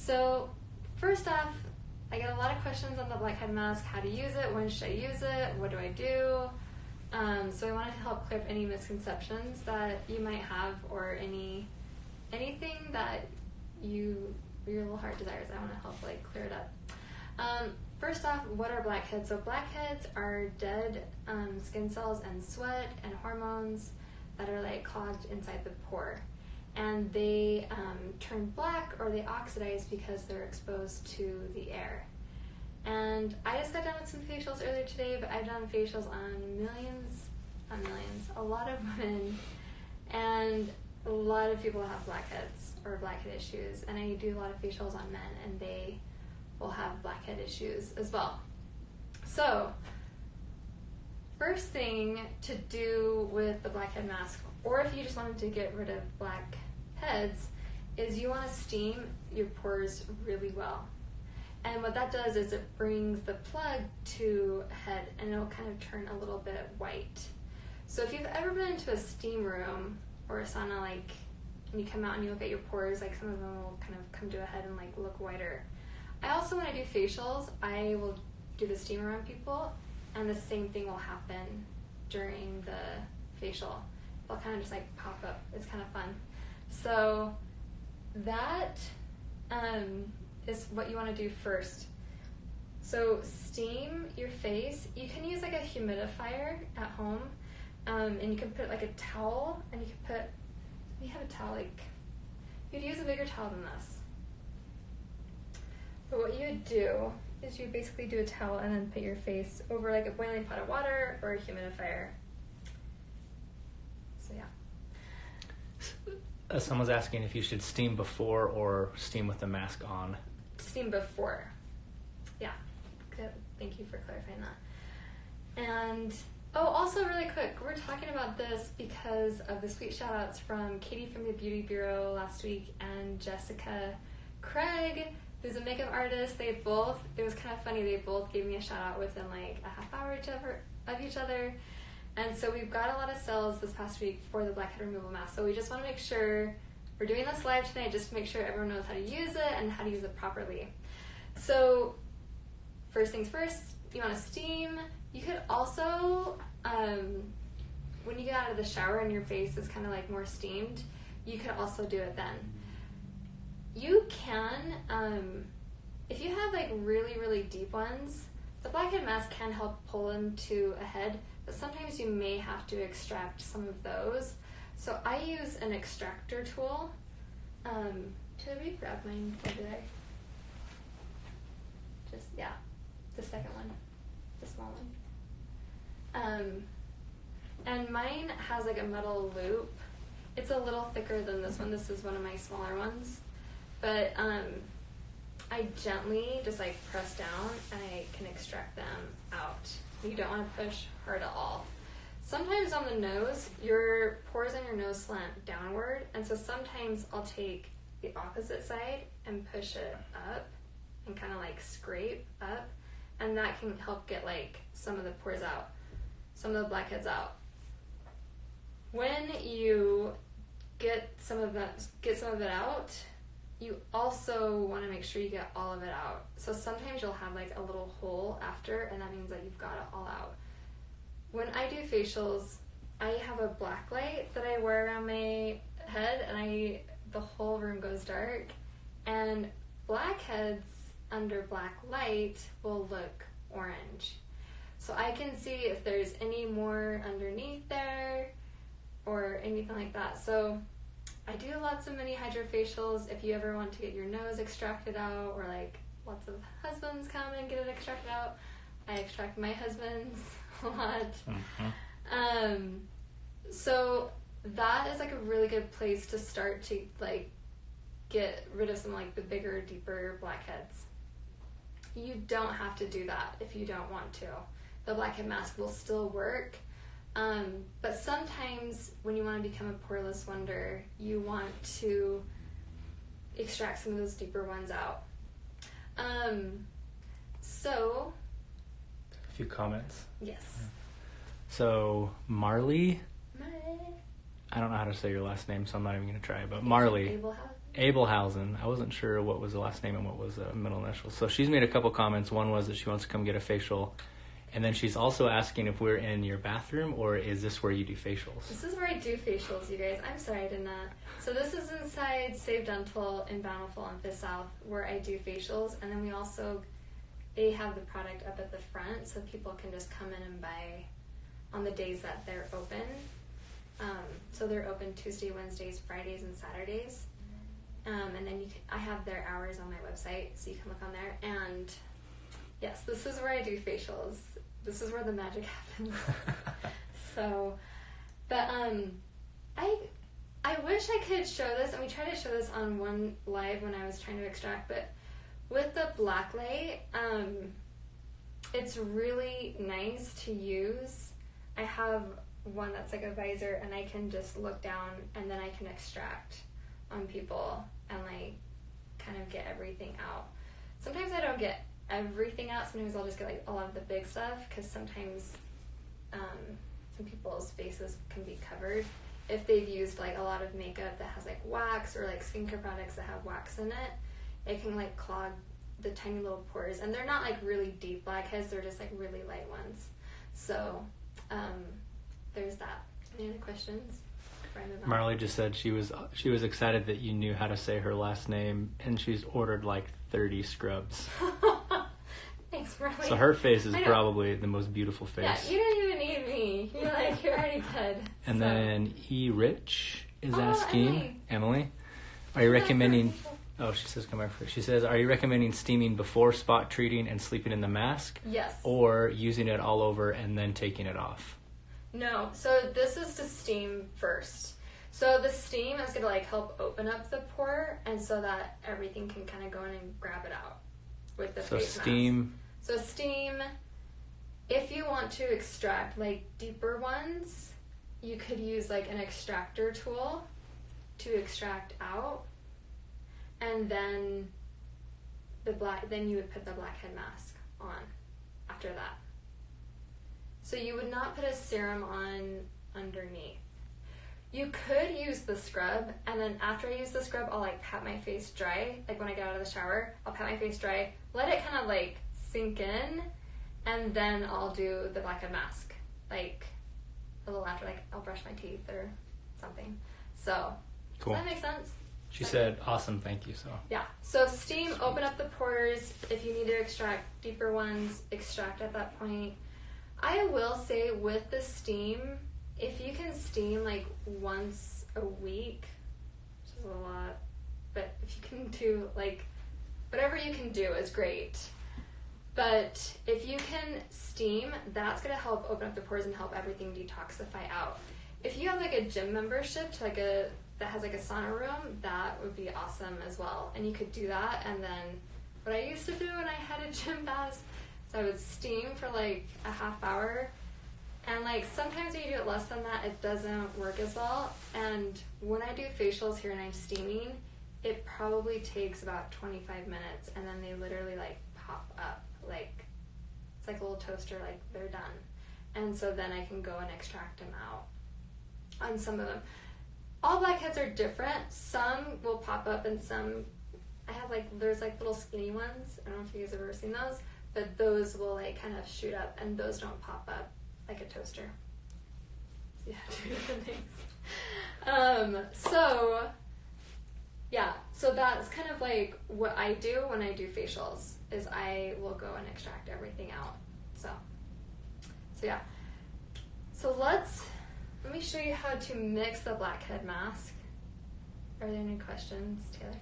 So first off, I get a lot of questions on the blackhead mask. How to use it? When should I use it? What do I do? So I want to help clear up any misconceptions that you might have, or anything that your little heart desires. I want to help clear it up. First off, what are blackheads? So blackheads are dead skin cells and sweat and hormones that are clogged inside the pore. And they turn black or they oxidize because they're exposed to the air. And I just got done with some facials earlier today, but I've done facials on millions, a lot of women, and a lot of people have blackheads or blackhead issues. And I do a lot of facials on men, and they will have blackhead issues as well. So, first thing to do with the blackhead mask, or if you just wanted to get rid of blackheads, is you want to steam your pores really well. And what that does is it brings the plug to a head, and it'll kind of turn a little bit white. So if you've ever been into a steam room or a sauna, and you come out and you look at your pores, some of them will kind of come to a head and look whiter. I also, when I do facials, I will do the steamer on people, and the same thing will happen during the facial. They'll kind of just pop up. It's kind of fun. So that is what you want to do first. So steam your face. You can use a humidifier at home, and you can put a towel, and you can put, if you have a towel, you'd use a bigger towel than this. But what you would do is you basically do a towel and then put your face over a boiling pot of water or a humidifier. So yeah. Someone's asking if you should steam before or steam with the mask on. Steam before. Yeah. Good. Thank you for clarifying that. And also really quick, we're talking about this because of the sweet shout outs from Katie from the Beauty Bureau last week and Jessica Craig, who's a makeup artist. It was kind of funny, they both gave me a shout out within a half hour of each other. And so we've got a lot of sales this past week for the blackhead removal mask. So we just want to make sure, we're doing this live tonight just to make sure everyone knows how to use it and how to use it properly. So first things first, you want to steam. You could also, when you get out of the shower and your face is kind of more steamed, you could also do it then. You can, if you have really, really deep ones, the blackhead mask can help pull them to a head, but sometimes you may have to extract some of those. So I use an extractor tool. Should we grab mine over there? The second one, the small one. And mine has a metal loop. It's a little thicker than this one. This is one of my smaller ones. But I gently just press down and I can extract them out. You don't want to push hard at all. Sometimes on the nose, your pores on your nose slant downward, and so sometimes I'll take the opposite side and push it up and kind of scrape up, and that can help get some of the pores out, some of the blackheads out. When you get some of it out, you also want to make sure you get all of it out. So sometimes you'll have a little hole after, and that means that you've got it all out. When I do facials, I have a black light that I wear around my head, and the whole room goes dark, and blackheads under black light will look orange. So I can see if there's any more underneath there or anything like that. So I do lots of mini hydrofacials. If you ever want to get your nose extracted out, or lots of husbands come and get it extracted out, I extract my husband's a lot. Mm-hmm. So that is a really good place to start to get rid of some the bigger, deeper blackheads. You don't have to do that if you don't want to. The blackhead mask will still work. But sometimes when you want to become a poreless wonder, you want to extract some of those deeper ones out. So, a few comments. Yes. So Marley, I don't know how to say your last name, so I'm not even going to try, but Marley. Abelhausen. I wasn't sure what was the last name and what was the middle initial. So she's made a couple comments. One was that she wants to come get a facial. And then she's also asking if we're in your bathroom or is this where you do facials? This is where I do facials, you guys. I'm sorry I did not. So this is inside Save Dental in Bountiful on Fifth South where I do facials. And then they have the product up at the front so people can just come in and buy on the days that they're open. So they're open Tuesday, Wednesdays, Fridays, and Saturdays. And then I have their hours on my website, so you can look on there. And yes, this is where I do facials. This is where the magic happens. So, but I wish I could show this, and we tried to show this on one live when I was trying to extract, but with the black light, it's really nice to use. I have one that's like a visor, and I can just look down, and then I can extract on people and like kind of get everything out. Sometimes I don't get everything out. Sometimes I'll just get like a lot of the big stuff because sometimes some people's faces can be covered if they've used like a lot of makeup that has like wax or like skincare products that have wax in it. It can like clog the tiny little pores, and they're not like really deep blackheads, they're just like really light ones. So there's that. Any other questions? Marley just said she was excited that you knew how to say her last name, and she's ordered like 30 scrubs. Thanks, Marley. So her face is probably the most beautiful face. Yeah, you don't even need me. You're already good. And then E. Rich is asking, Emily, are you recommending? Oh, she says come back first. She says, are you recommending steaming before spot treating and sleeping in the mask? Yes. Or using it all over and then taking it off? No, so this is to steam first. So the steam is going to like help open up the pore, and so that everything can kind of go in and grab it out with the face mask. So steam, if you want to extract like deeper ones, you could use like an extractor tool to extract out, and then then you would put the blackhead mask on after that. So you would not put a serum on underneath. You could use the scrub, and then after I use the scrub, I'll like pat my face dry. Like when I get out of the shower, I'll pat my face dry, let it kind of like sink in, and then I'll do the blackhead mask. Like a little after, like I'll brush my teeth or something. So, cool. Does that make sense? She said, awesome, thank you. So yeah, so steam, open up the pores. If you need to extract deeper ones, extract at that point. I will say with the steam, if you can steam like once a week, which is a lot, but if you can do like whatever you can do is great. But if you can steam, that's going to help open up the pores and help everything detoxify out. If you have like a gym membership to that has like a sauna room, that would be awesome as well. And you could do that. And then what I used to do when I had a gym pass, so I would steam for like a half hour, and like sometimes when you do it less than that, it doesn't work as well. And when I do facials here and I'm steaming, it probably takes about 25 minutes, and then they literally like pop up, like it's like a little toaster, like they're done. And so then I can go and extract them out on some of them. All blackheads are different. Some will pop up, and some I have there's like little skinny ones. I don't know if you guys have ever seen those. But those will like kind of shoot up, and those don't pop up like a toaster. Yeah, two different things. So that's kind of like what I do when I do facials, is I will go and extract everything out. So yeah. So let me show you how to mix the blackhead mask. Are there any questions, Taylor?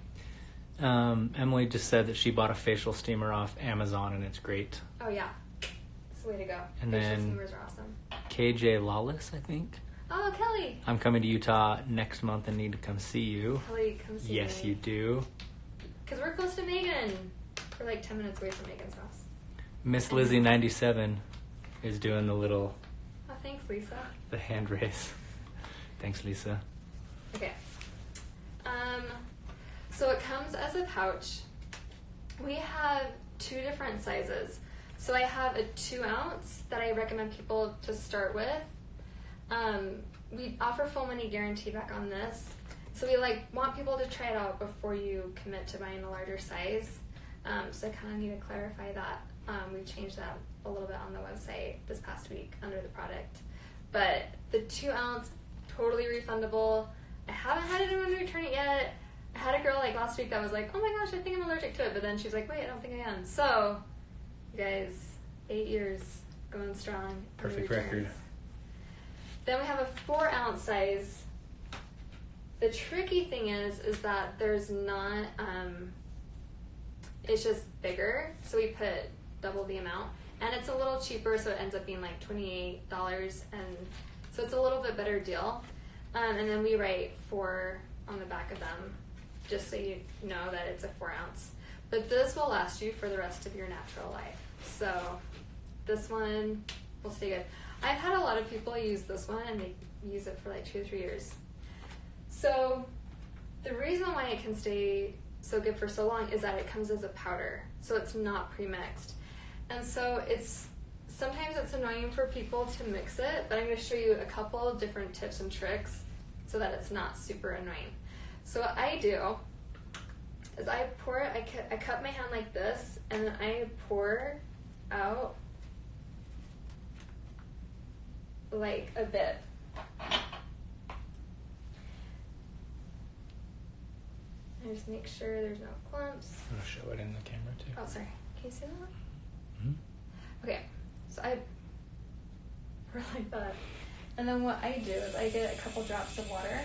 Emily just said that she bought a facial steamer off Amazon, and it's great. Oh yeah, it's the way to go. And facial then steamers are awesome. KJ Lawless, I think. Oh, Kelly. I'm coming to Utah next month and need to come see you. Kelly, come see me. Yes, you do. Because we're close to Megan. We're like 10 minutes away from Megan's house. Miss Lizzie 97 is doing the little. Oh, thanks, Lisa. The hand raise. Thanks, Lisa. Okay. So it comes as a pouch. We have 2 different sizes. So I have a 2 ounce that I recommend people to start with. We offer full money guarantee back on this. So we want people to try it out before you commit to buying a larger size. So I kind of need to clarify that. We've changed that a little bit on the website this past week under the product. But the 2 ounce, totally refundable. I haven't had anyone return it yet. I had a girl last week that was like, oh my gosh, I think I'm allergic to it. But then she's like, wait, I don't think I am. So, you guys, 8 years going strong. Perfect record. Then we have a 4 ounce size. The tricky thing is that there's not, it's just bigger. So we put double the amount. And it's a little cheaper, so it ends up being $28. And so it's a little bit better deal. And then we write 4 on the back of them, just so you know that it's a 4 ounce. But this will last you for the rest of your natural life. So this one will stay good. I've had a lot of people use this one, and they use it for 2 or 3 years. So the reason why it can stay so good for so long is that it comes as a powder, so it's not pre-mixed. And so sometimes it's annoying for people to mix it, but I'm going to show you a couple of different tips and tricks so that it's not super annoying. So what I do is I pour it, I cup my hand like this, and then I pour out a bit. I just make sure there's no clumps. I'm going to show it in the camera too. Oh, sorry. Can you see that? Mm-hmm. Okay, so I pour like that. And then what I do is I get a couple drops of water.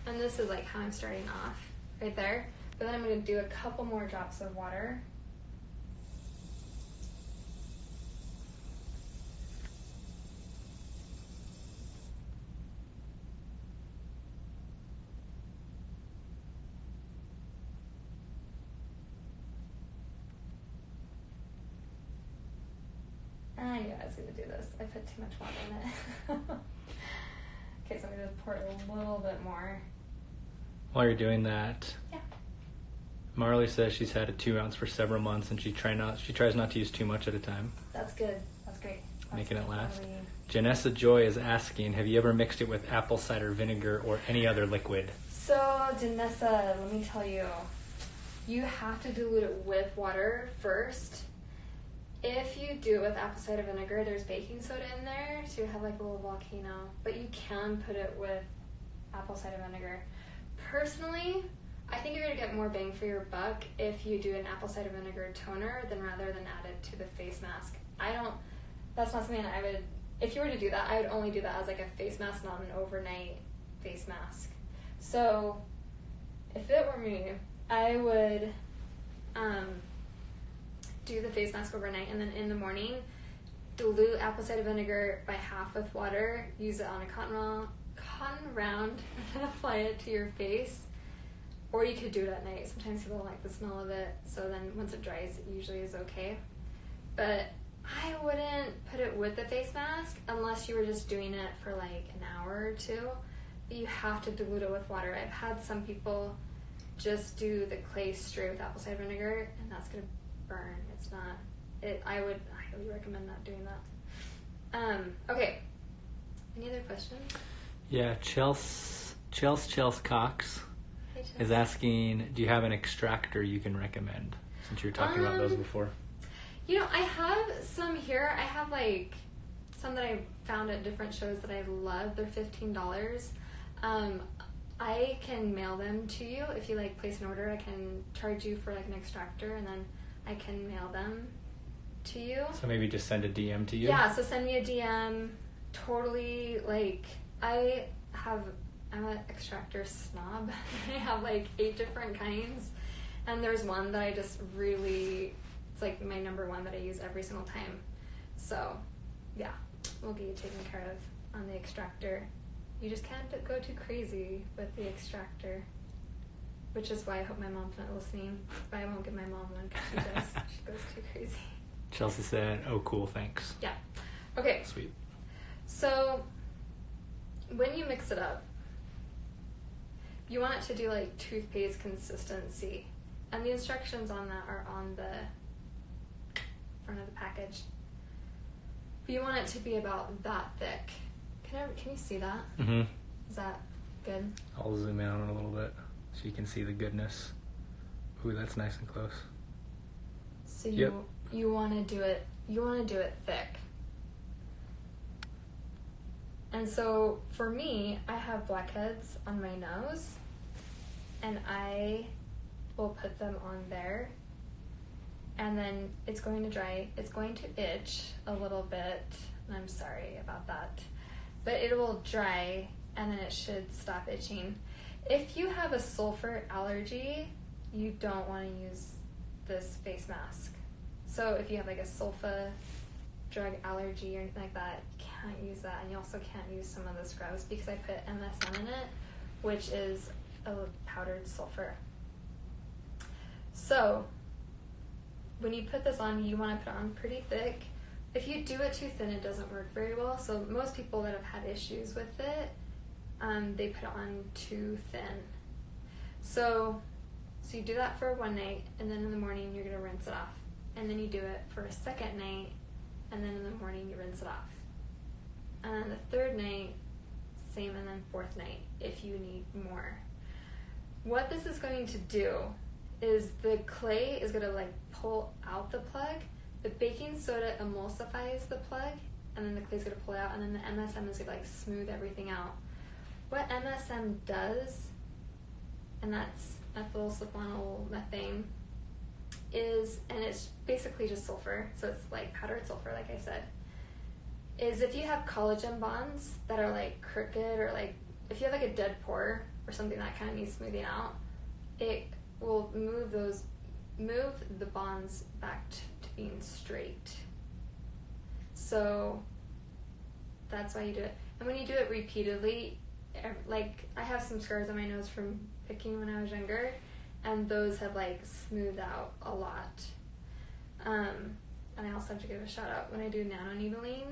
And this is how I'm starting off, right there. But then I'm going to do a couple more drops of water. I knew I was going to do this. I put too much water in it. Okay, so I'm going to pour it a little bit more. While you're doing that, yeah. Marley says she's had a 2 ounce for several months, and she tries not to use too much at a time. That's good. That's great. Making it last. Really... Janessa Joy is asking, have you ever mixed it with apple cider vinegar or any other liquid? So, Janessa, let me tell you, you have to dilute it with water first. If you do it with apple cider vinegar, there's baking soda in there, so you have a little volcano. But you can put it with apple cider vinegar. Personally, I think you're going to get more bang for your buck if you do an apple cider vinegar toner rather than add it to the face mask. That's not something I would, if you were to do that, I would only do that as a face mask, not an overnight face mask. So, if it were me, I would do the face mask overnight, and then in the morning, dilute apple cider vinegar by half with water, use it on a cotton round, and then apply it to your face. Or you could do it at night. Sometimes people don't like the smell of it, so then once it dries, it usually is okay. But I wouldn't put it with the face mask unless you were just doing it for an hour or two. But you have to dilute it with water. I've had some people just do the clay straight with apple cider vinegar, and that's going to burn. It's not. I would highly recommend not doing that. Okay. Any other questions? Yeah, Chelsea Cox is asking, do you have an extractor you can recommend? Since you were talking about those before. I have some here. I have some that I found at different shows that I love. They're $15. I can mail them to you. If you place an order, I can charge you for an extractor, and then I can mail them to you. So maybe just send a DM to you? Yeah, so send me a DM. Totally, I'm an extractor snob. I have 8 different kinds, and there's one that I just really, it's my number one that I use every single time. So, yeah, we'll get you taken care of on the extractor. You just can't go too crazy with the extractor, which is why I hope my mom's not listening, but I won't get my mom one because she does. She goes too crazy. Chelsea said, oh, cool, thanks. Yeah. Okay. Sweet. So, when you mix it up, you want it to do toothpaste consistency. And the instructions on that are on the front of the package. But you want it to be about that thick. Can you see that? Mm-hmm. Is that good? I'll zoom in on it a little bit so you can see the goodness. Ooh, that's nice and close. So you want to do it thick. And so for me, I have blackheads on my nose, and I will put them on there, and then it's going to dry. It's going to itch a little bit, and I'm sorry about that, but it will dry, and then it should stop itching. If you have a sulfur allergy, you don't want to use this face mask. So if you have like a sulfa drug allergy or anything like that, you can't use that. And you also can't use some of the scrubs because I put MSM in it, which is a powdered sulfur. So when you put this on, you want to put it on pretty thick. If you do it too thin, it doesn't work very well. So most people that have had issues with it, they put it on too thin. So you do that for one night, and then in the morning you're going to rinse it off. And then you do it for a second night, and then in the morning you rinse it off. And then the third night, same, and then fourth night if you need more. What this is going to do is the clay is going to like pull out the plug, the baking soda emulsifies the plug, and then the clay is going to pull it out, and then the MSM is going to like smooth everything out. What MSM does, and that's methylsulfonyl methane, is, and it's basically just sulfur, so it's like powdered sulfur, like I said, is if you have collagen bonds that are like crooked, or like if you have like a dead pore or something that kind of needs smoothing out, it will move the bonds back to being straight. So that's why you do it. And when you do it repeatedly, like I have some scars on my nose from picking when I was younger, and those have like smoothed out a lot. And I also have to give a shout out when I do nano needling,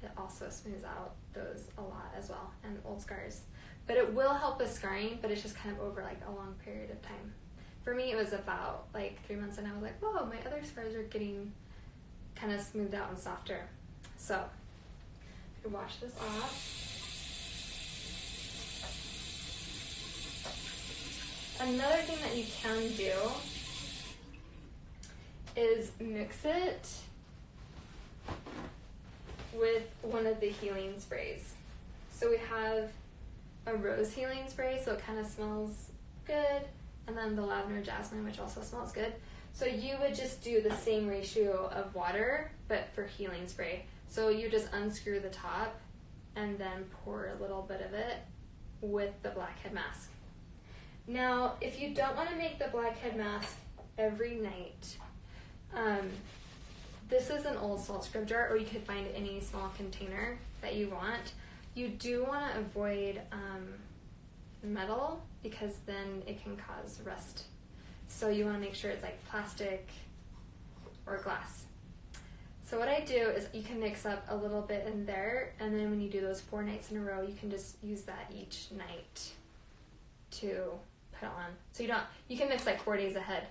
it also smooths out those a lot as well, and old scars. But it will help with scarring, but it's just kind of over like a long period of time. For me, it was about like 3 months, and I was like, whoa, my other scars are getting kind of smoothed out and softer. So I wash this off. Another thing that you can do is mix it with one of the healing sprays. So we have a rose healing spray, so it kind of smells good, and then the lavender jasmine, which also smells good. So you would just do the same ratio of water, but for healing spray. So you just unscrew the top and then pour a little bit of it with the blackhead mask. Now, if you don't want to make the blackhead mask every night, this is an old salt scrub jar, or you could find any small container that you want. You do want to avoid metal, because then it can cause rust. So you want to make sure it's like plastic or glass. So what I do is you can mix up a little bit in there, and then when you do those 4 nights in a row, you can just use that each night to put on. So you can mix like 4 days ahead.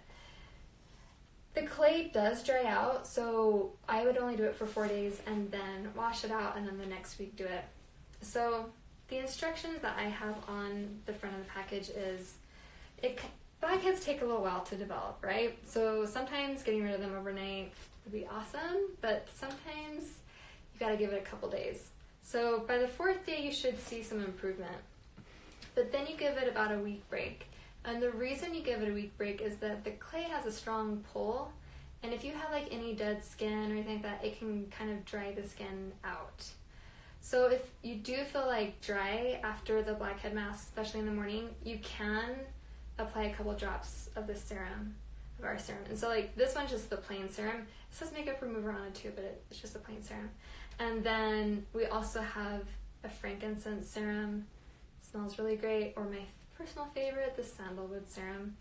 The clay does dry out, so I would only do it for 4 days and then wash it out, and then the next week do it. So the instructions that I have on the front of the package is, blackheads take a little while to develop, right? So sometimes getting rid of them overnight would be awesome, but sometimes you gotta give it a couple days. So by the 4th day, you should see some improvement. But then you give it about a week break. And the reason you give it a week break is that the clay has a strong pull, and if you have like any dead skin or anything like that, it can kind of dry the skin out. So if you do feel like dry after the blackhead mask, especially in the morning, you can apply a couple drops of the serum, of our serum. And so like this one's just the plain serum. It says makeup remover on it too, but it's just a plain serum. And then we also have a frankincense serum. It smells really great, or my personal favorite, the sandalwood serum,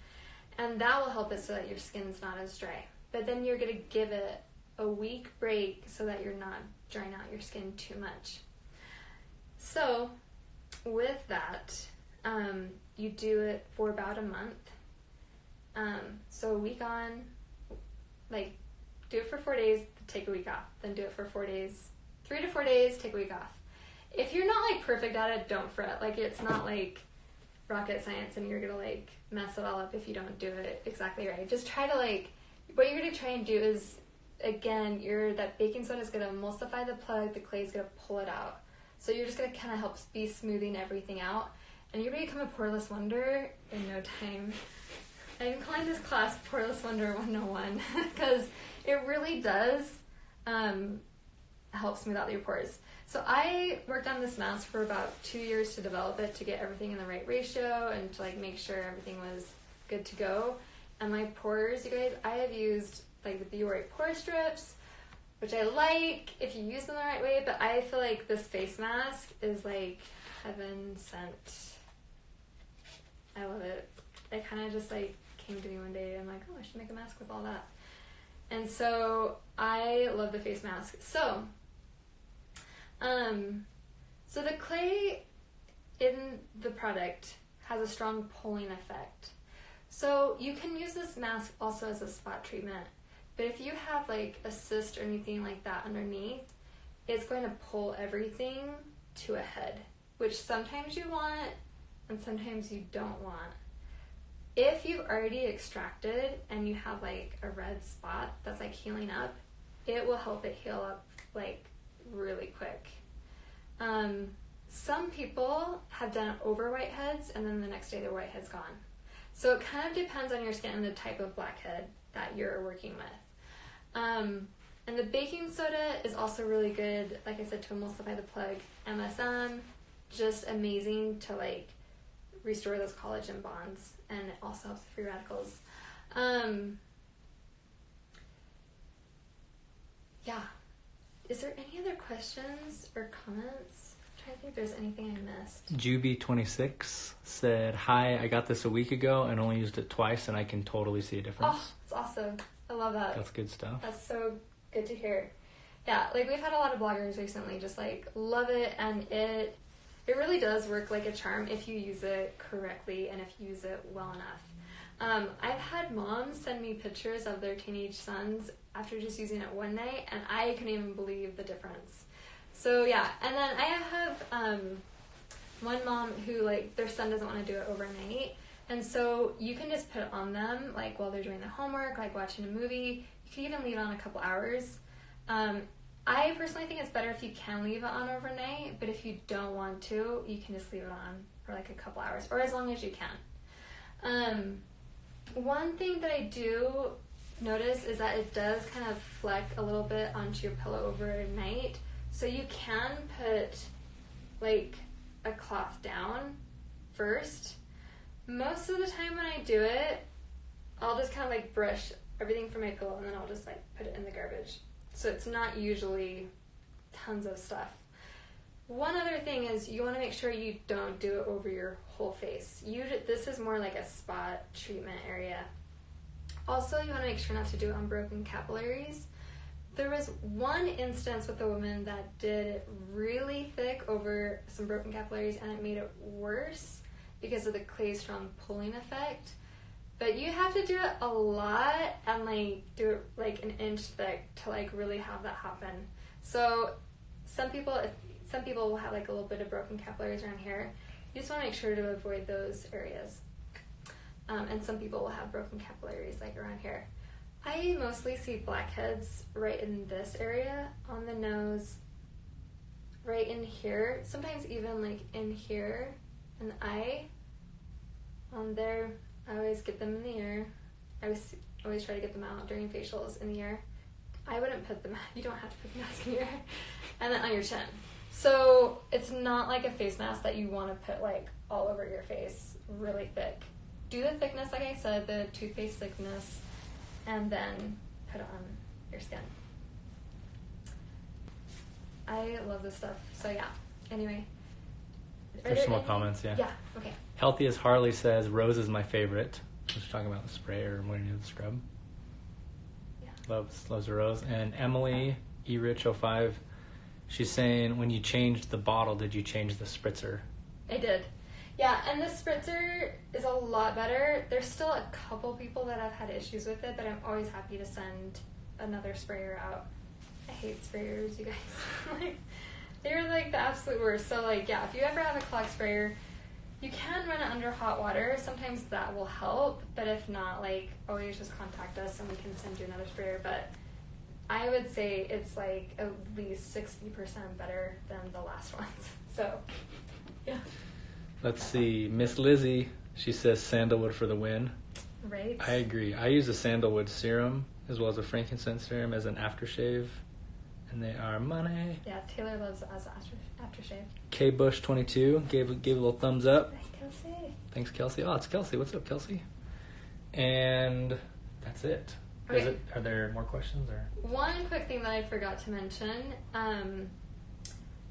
and that will help it so that your skin's not as dry. But then you're going to give it a week break so that you're not drying out your skin too much. So with that, you do it for about a month, So a week on, like, do it for 4 days, take a week off. Then do it for 4 days, 3 to 4 days, take a week off. If you're not, like, perfect at it, don't fret. Like, it's not, like, rocket science and you're gonna, like, mess it all up if you don't do it exactly right. Just try to, like, what you're gonna try and do is, again, that baking soda is gonna emulsify the plug, the clay is gonna pull it out. So you're just gonna kind of help be smoothing everything out. And you're gonna become a poreless wonder in no time. I'm calling this class Poreless Wonder 101 because it really does help smooth out your pores. So I worked on this mask for about 2 years to develop it, to get everything in the right ratio and to, like, make sure everything was good to go. And my pores, you guys, I have used, like, the Biore pore strips, which I like if you use them the right way, but I feel like this face mask is, like, heaven sent. I love it. It kind of just, like, came to me one day. I'm like, oh, I should make a mask with all that. And so I love the face mask. So the clay in the product has a strong pulling effect. So you can use this mask also as a spot treatment. But if you have, like, a cyst or anything like that underneath, it's going to pull everything to a head, which sometimes you want and sometimes you don't want. If you've already extracted and you have, like, a red spot that's, like, healing up, it will help it heal up, like, really quick. Some people have done it over whiteheads and then the next day their whitehead's gone. So it kind of depends on your skin and the type of blackhead that you're working with. And the baking soda is also really good, like I said, to emulsify the plug. MSM, just amazing to, like, restore those collagen bonds, and it also helps with free radicals. Yeah. Is there any other questions or comments? I'm trying to think if there's anything I missed. Juby26 said, hi, I got this a week ago and only used it twice and I can totally see a difference. Oh, it's awesome. I love that. That's good stuff. That's so good to hear. Yeah, like, we've had a lot of bloggers recently just, like, love it, and it really does work like a charm if you use it correctly and if you use it well enough. I've had moms send me pictures of their teenage sons after just using it one night, and I couldn't even believe the difference. So yeah, and then I have one mom who, like, their son doesn't want to do it overnight, and so you can just put it on them, like, while they're doing their homework, like watching a movie. You can even leave it on a couple hours. I personally think it's better if you can leave it on overnight, but if you don't want to, you can just leave it on for, like, a couple hours, or as long as you can. One thing that I do notice is that it does kind of fleck a little bit onto your pillow overnight, so you can put, like, a cloth down first. Most of the time when I do it, I'll just kind of, like, brush everything from my pillow and then I'll just, like, put it in the garbage. So it's not usually tons of stuff. One other thing is you want to make sure you don't do it over your whole face. This is more like a spot treatment area. Also, you want to make sure not to do it on broken capillaries. There was one instance with a woman that did it really thick over some broken capillaries, and it made it worse because of the clay strong pulling effect. But you have to do it a lot and, like, do it, like, an inch thick to, like, really have that happen. So some people will have, like, a little bit of broken capillaries around here. You just want to make sure to avoid those areas. And some people will have broken capillaries, like, around here. I mostly see blackheads right in this area, on the nose, right in here, sometimes even, like, in here, in the eye, on there. I always get them in the ear. I always try to get them out during facials in the ear. I wouldn't put them, you don't have to put the mask in your ear. And then on your chin. So it's not like a face mask that you want to put, like, all over your face, really thick. Do the thickness, like I said, the toothpaste thickness, and then put it on your skin. I love this stuff. So yeah, anyway. There's some more comments, yeah. Yeah, okay. Healthy as Harley says, Rose is my favorite. She's talking about the spray or when you do the scrub. Yeah. Loves a rose. And Emily eRich05, she's saying, when you changed the bottle, did you change the spritzer? I did. Yeah, and the spritzer is a lot better. There's still a couple people that have had issues with it, but I'm always happy to send another sprayer out. I hate sprayers, you guys. Like, they're like the absolute worst. So like, yeah, if you ever have a clogged sprayer, you can run it under hot water. Sometimes that will help, but if not, like, always just contact us and we can send you another sprayer. But I would say it's like at least 60% better than the last ones. So, yeah. Let's see. Miss Lizzie, she says sandalwood for the win. Right. I agree. I use a sandalwood serum as well as a frankincense serum as an aftershave, and they are money. Yeah, Taylor loves as aftershave. K Bush 22 gave a little thumbs up. Hi, Kelsey. Thanks, Kelsey. Oh, it's Kelsey. What's up, Kelsey? And that's it. Okay. Are there more questions or? One quick thing that I forgot to mention.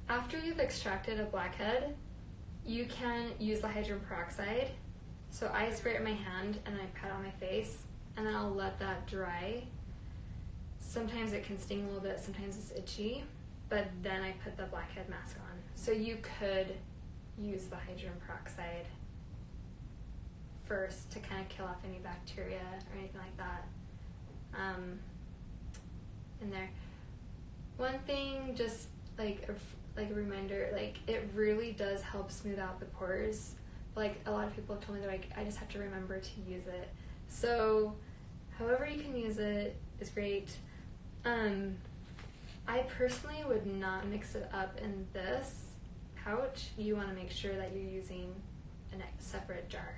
After you've extracted a blackhead, you can use the hydrogen peroxide. So I spray it in my hand and then I pat it on my face and then I'll let that dry. Sometimes it can sting a little bit, sometimes it's itchy, but then I put the blackhead mask on. So you could use the hydrogen peroxide first to kind of kill off any bacteria or anything like that in there. One thing, just like a reminder, like it really does help smooth out the pores. Like a lot of people have told me that I just have to remember to use it. So however you can use it is great. I personally would not mix it up in this pouch. You want to make sure that you're using a separate jar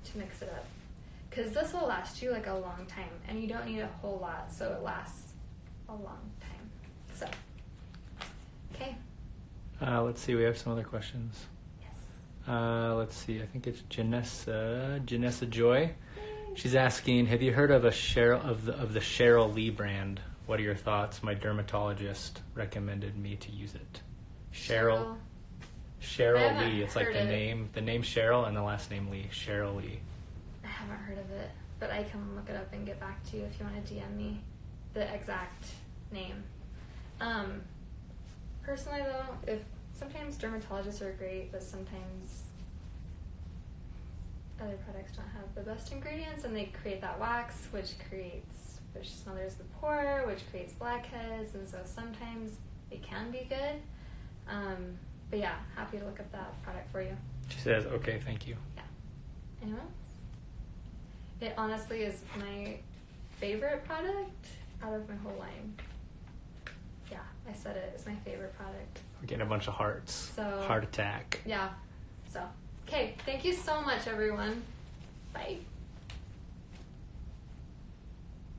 to mix it up, because this will last you like a long time and you don't need a whole lot, so it lasts a long time. So okay, let's see, we have some other questions. yes. Let's see, I think it's Janessa Joy. She's asking, have you heard of the Cheryl Lee brand? What are your thoughts? My dermatologist recommended me to use it. Cheryl Lee. It's like the name Cheryl and the last name Lee. Cheryl Lee. I haven't heard of it, but I can look it up and get back to you if you want to DM me the exact name. Personally though, if sometimes dermatologists are great, but sometimes other products don't have the best ingredients and they create that wax which smothers the pore, which creates blackheads, and so sometimes it can be good. But yeah, happy to look up that product for you. She says, okay, thank you. Yeah. Anyone else? It honestly is my favorite product out of my whole line. Yeah, I said it. It's my favorite product. We're getting a bunch of hearts. So, heart attack. Yeah. So, okay. Thank you so much, everyone. Bye.